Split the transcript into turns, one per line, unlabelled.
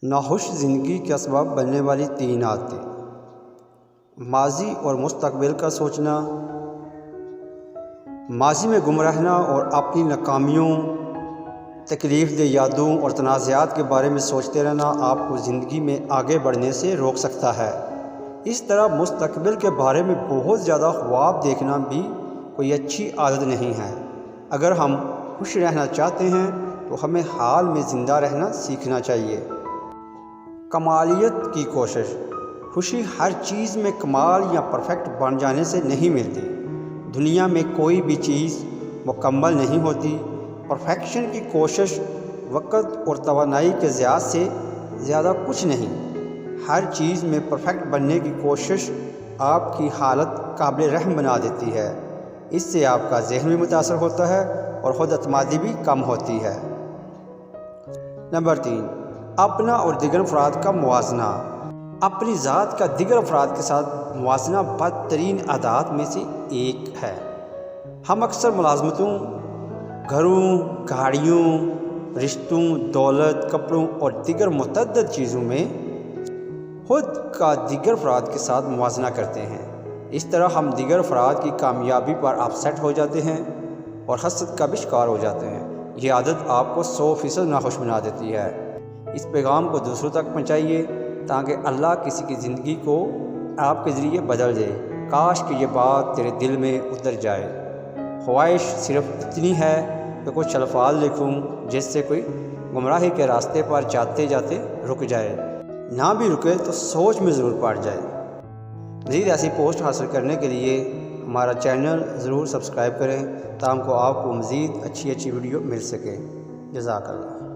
ناخوش زندگی کے اسباب بننے والی 3 عادتیں۔ ماضی اور مستقبل کا سوچنا۔ ماضی میں گم رہنا اور اپنی ناکامیوں، تکلیف دہ یادوں اور تنازعات کے بارے میں سوچتے رہنا آپ کو زندگی میں آگے بڑھنے سے روک سکتا ہے۔ اس طرح مستقبل کے بارے میں بہت زیادہ خواب دیکھنا بھی کوئی اچھی عادت نہیں ہے۔ اگر ہم خوش رہنا چاہتے ہیں تو ہمیں حال میں زندہ رہنا سیکھنا چاہیے۔ کمالیت کی کوشش۔ خوشی ہر چیز میں کمال یا پرفیکٹ بن جانے سے نہیں ملتی۔ دنیا میں کوئی بھی چیز مکمل نہیں ہوتی۔ پرفیکشن کی کوشش وقت اور توانائی کے ضیاع سے زیادہ کچھ نہیں۔ ہر چیز میں پرفیکٹ بننے کی کوشش آپ کی حالت قابل رحم بنا دیتی ہے۔ اس سے آپ کا ذہن بھی متاثر ہوتا ہے اور خود اعتمادی بھی کم ہوتی ہے۔ نمبر 3، اپنا اور دیگر افراد کا موازنہ۔ اپنی ذات کا دیگر افراد کے ساتھ موازنہ بدترین عادات میں سے ایک ہے۔ ہم اکثر ملازمتوں، گھروں، گاڑیوں، رشتوں، دولت، کپڑوں اور دیگر متعدد چیزوں میں خود کا دیگر افراد کے ساتھ موازنہ کرتے ہیں۔ اس طرح ہم دیگر افراد کی کامیابی پر اپسیٹ ہو جاتے ہیں اور حسد کا بھی شکار ہو جاتے ہیں۔ یہ عادت آپ کو 100% ناخوش بنا دیتی ہے۔ اس پیغام کو دوسروں تک پہنچائیے تاکہ اللہ کسی کی زندگی کو آپ کے ذریعے بدل دے۔ کاش کہ یہ بات تیرے دل میں اتر جائے۔ خواہش صرف اتنی ہے کہ کچھ الفاظ لکھوں جس سے کوئی گمراہی کے راستے پر جاتے جاتے رک جائے، نہ بھی رکے تو سوچ میں ضرور پڑ جائے۔ مزید ایسی پوسٹ حاصل کرنے کے لیے ہمارا چینل ضرور سبسکرائب کریں تاکہ آپ کو مزید اچھی ویڈیو مل سکے۔ جزاک اللہ۔